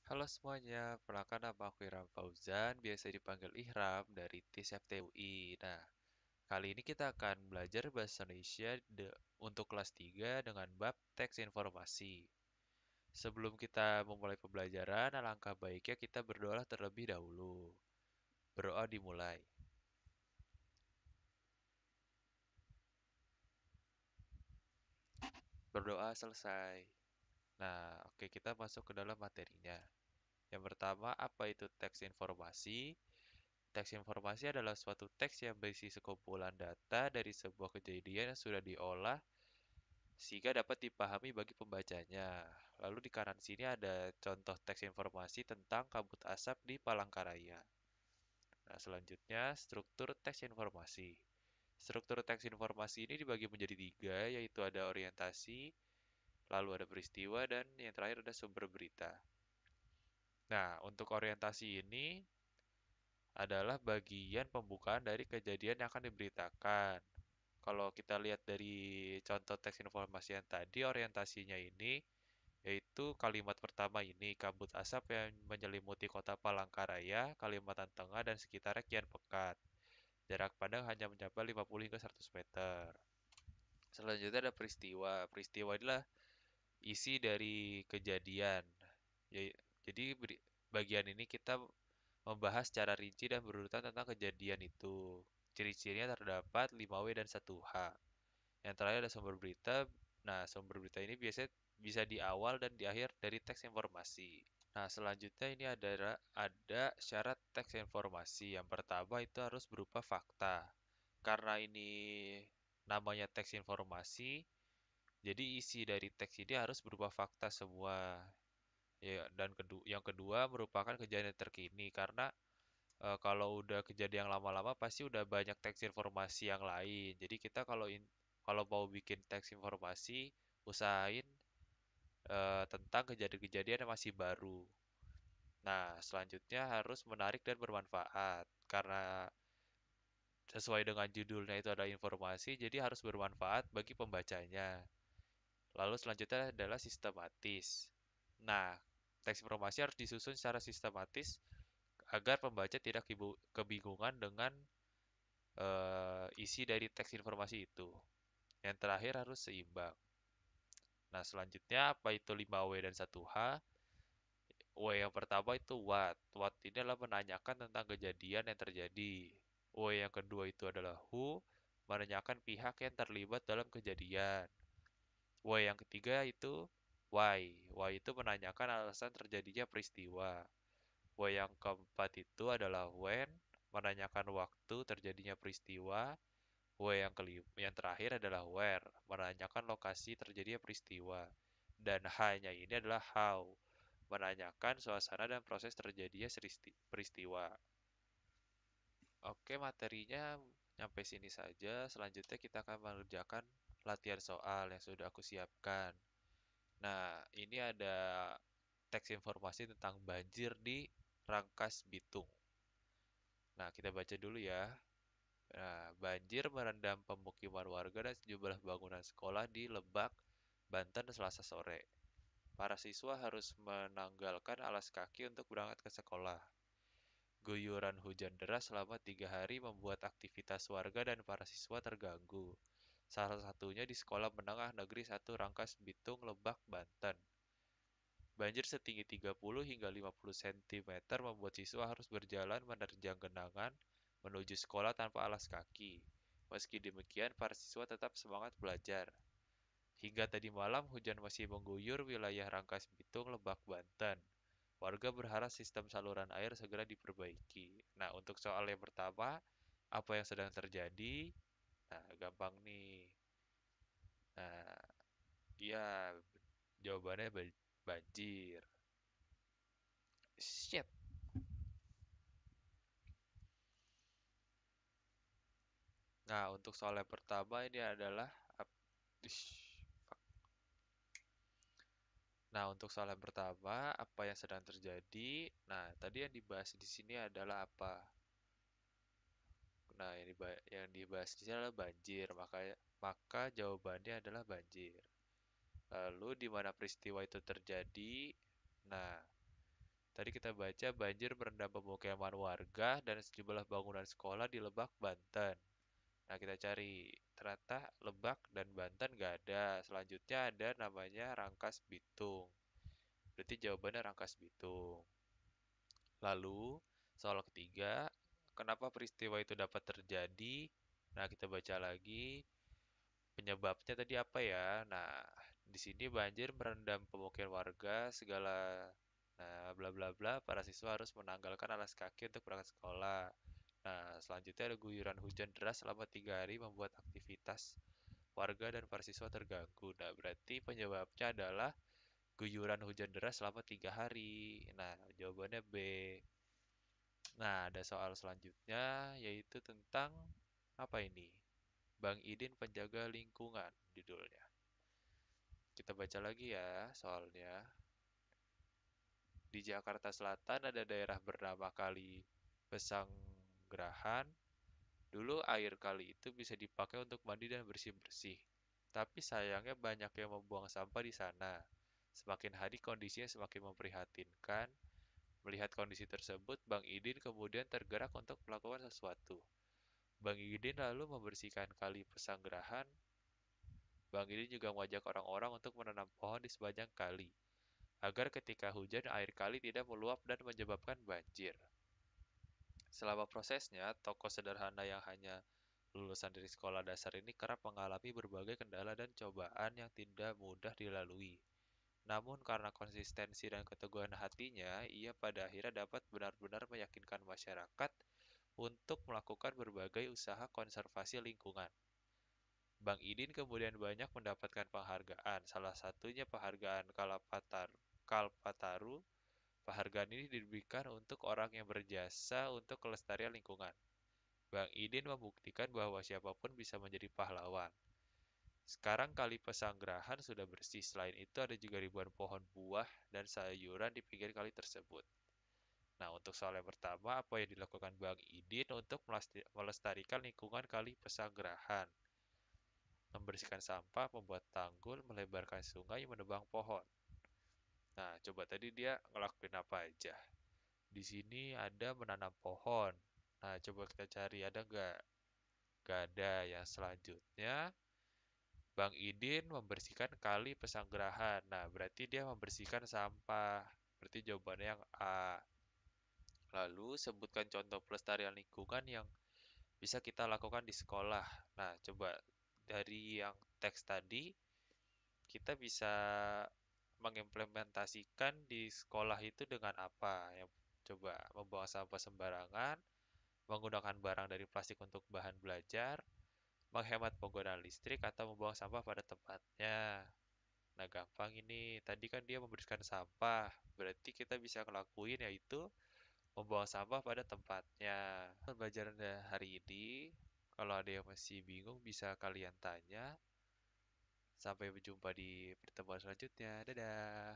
Halo semuanya, perkenalkan nama aku Iram Fauzan, biasa dipanggil Ihram dari TIS FTUI. Nah, kali ini kita akan belajar bahasa Indonesia untuk kelas 3 dengan bab teks informasi. Sebelum kita memulai pembelajaran, alangkah baiknya kita berdoa terlebih dahulu. Berdoa dimulai. Berdoa selesai. Nah, oke kita masuk ke dalam materinya. Yang pertama, apa itu teks informasi? Teks informasi adalah suatu teks yang berisi sekumpulan data dari sebuah kejadian yang sudah diolah sehingga dapat dipahami bagi pembacanya. Lalu di kanan sini ada contoh teks informasi tentang kabut asap di Palangkaraya. Nah, selanjutnya struktur teks informasi. Struktur teks informasi ini dibagi menjadi tiga, yaitu ada orientasi, lalu ada peristiwa, dan yang terakhir ada sumber berita. Nah, untuk orientasi ini adalah bagian pembukaan dari kejadian yang akan diberitakan. Kalau kita lihat dari contoh teks informasi yang tadi, orientasinya ini yaitu kalimat pertama ini, kabut asap yang menyelimuti kota Palangkaraya, Kalimantan Tengah, dan sekitarnya kian pekat. Jarak pandang hanya mencapai 50 hingga 100 meter. Selanjutnya ada peristiwa. Peristiwa adalah isi dari kejadian. Ya- Jadi bagian ini kita membahas secara rinci dan berurutan tentang kejadian itu. Ciri-cirinya terdapat 5W dan 1H. Yang terakhir ada sumber berita. Nah, sumber berita ini biasanya bisa di awal dan di akhir dari teks informasi. Nah, selanjutnya ini ada syarat teks informasi. Yang pertama itu harus berupa fakta. Karena ini namanya teks informasi, jadi isi dari teks ini harus berupa fakta semua. Ya, dan yang kedua merupakan kejadian terkini karena kalau udah kejadian lama-lama pasti udah banyak teks informasi yang lain. Jadi kita kalau mau bikin teks informasi, usahain tentang kejadian-kejadian yang masih baru. Nah, selanjutnya harus menarik dan bermanfaat. Karena sesuai dengan judulnya itu ada informasi, jadi harus bermanfaat bagi pembacanya. Lalu selanjutnya adalah sistematis. Nah, teks informasi harus disusun secara sistematis agar pembaca tidak kebingungan dengan isi dari teks informasi itu. Yang terakhir harus seimbang. Nah, selanjutnya apa itu 5W dan 1H? W yang pertama itu what. What ini adalah menanyakan tentang kejadian yang terjadi. W yang kedua itu adalah who, menanyakan pihak yang terlibat dalam kejadian. W yang ketiga itu why. Why itu menanyakan alasan terjadinya peristiwa. W yang keempat itu adalah when, menanyakan waktu terjadinya peristiwa. Yang terakhir adalah where, menanyakan lokasi terjadinya peristiwa. Dan hanya ini adalah how, menanyakan suasana dan proses terjadinya peristiwa. Oke, materinya sampai sini saja. Selanjutnya kita akan mengerjakan latihan soal yang sudah aku siapkan. Nah, ini ada teks informasi tentang banjir di Rangkas Bitung. Nah, kita baca dulu ya. Nah, banjir merendam pemukiman warga dan sejumlah bangunan sekolah di Lebak, Banten Selasa sore. Para siswa harus menanggalkan alas kaki untuk berangkat ke sekolah. Guyuran hujan deras selama 3 hari membuat aktivitas warga dan para siswa terganggu. Salah satunya di Sekolah Menengah Negeri 1 Rangkas Bitung, Lebak, Banten. Banjir setinggi 30 hingga 50 cm membuat siswa harus berjalan menerjang genangan menuju sekolah tanpa alas kaki. Meski demikian, para siswa tetap semangat belajar. Hingga tadi malam, hujan masih mengguyur wilayah Rangkas Bitung, Lebak, Banten. Warga berharap sistem saluran air segera diperbaiki. Nah, untuk soal yang pertama, apa yang sedang terjadi? Nah, gampang nih. Nah, ya jawabannya banjir. Shit. Nah, untuk soal yang pertama ini adalah Ish, fuck. Nah, untuk soal yang pertama, apa yang sedang terjadi? Nah, tadi yang dibahas di sini adalah apa? Nah, yang dibahas di sini adalah banjir, maka jawabannya adalah banjir. Lalu di mana peristiwa itu terjadi? Nah, Tadi kita baca banjir merendam pemukiman warga dan sejumlah bangunan sekolah di Lebak, Banten. Nah, kita cari. Ternyata Lebak dan Banten nggak ada. Selanjutnya ada namanya Rangkas Bitung. Berarti jawabannya Rangkas Bitung. Lalu, soal ketiga, kenapa peristiwa itu dapat terjadi? Nah, kita baca lagi. Penyebabnya tadi apa ya? Nah, di sini banjir merendam pemukiman warga, segala bla bla bla, para siswa harus menanggalkan alas kaki untuk berangkat sekolah. Nah, selanjutnya ada guyuran hujan deras selama 3 hari membuat aktivitas warga dan para siswa terganggu. Nah, berarti penyebabnya adalah guyuran hujan deras selama 3 hari. Nah, jawabannya B. Nah, ada soal selanjutnya yaitu tentang apa ini? Bang Idin penjaga lingkungan judulnya. Kita baca lagi ya soalnya. Di Jakarta Selatan ada daerah bernama Kali Pesanggerahan. Dulu air kali itu bisa dipakai untuk mandi dan bersih-bersih. Tapi sayangnya banyak yang membuang sampah di sana. Semakin hari kondisinya semakin memprihatinkan. Melihat kondisi tersebut, Bang Idin kemudian tergerak untuk melakukan sesuatu. Bang Idin lalu membersihkan kali Pesanggerahan. Bang Idin juga mengajak orang-orang untuk menanam pohon di sepanjang kali, agar ketika hujan air kali tidak meluap dan menyebabkan banjir. Selama prosesnya, tokoh sederhana yang hanya lulusan dari sekolah dasar ini kerap mengalami berbagai kendala dan cobaan yang tidak mudah dilalui. Namun karena konsistensi dan keteguhan hatinya, ia pada akhirnya dapat benar-benar meyakinkan masyarakat untuk melakukan berbagai usaha konservasi lingkungan. Bang Idin kemudian banyak mendapatkan penghargaan, salah satunya penghargaan Kalpataru. Penghargaan ini diberikan untuk orang yang berjasa untuk kelestarian lingkungan. Bang Idin membuktikan bahwa siapapun bisa menjadi pahlawan. Sekarang kali Pesanggerahan sudah bersih. Selain itu ada juga ribuan pohon buah dan sayuran di pinggir kali tersebut. Nah, untuk soal yang pertama, apa yang dilakukan Bang Idin untuk melestarikan lingkungan kali Pesanggerahan? Membersihkan sampah, membuat tanggul, melebarkan sungai, menebang pohon. Nah, coba tadi dia ngelakuin apa aja? Di sini ada menanam pohon. Nah, coba kita cari ada nggak? Nggak ada. Yang selanjutnya, Bang Idin membersihkan kali Pesanggerahan. Nah, berarti dia membersihkan sampah. Berarti jawabannya yang A. Lalu, sebutkan contoh pelestarian lingkungan yang bisa kita lakukan di sekolah. Nah, coba dari yang teks tadi, kita bisa mengimplementasikan di sekolah itu dengan apa? Yang coba membuang sampah sembarangan, menggunakan barang dari plastik untuk bahan belajar, menghemat penggunaan listrik, atau membuang sampah pada tempatnya. Nah, gampang ini. Tadi kan dia membersihkan sampah, berarti kita bisa ngelakuin yaitu membuang sampah pada tempatnya. Pembelajaran hari ini, kalau ada yang masih bingung bisa kalian tanya. Sampai berjumpa di pertemuan selanjutnya. Dadah.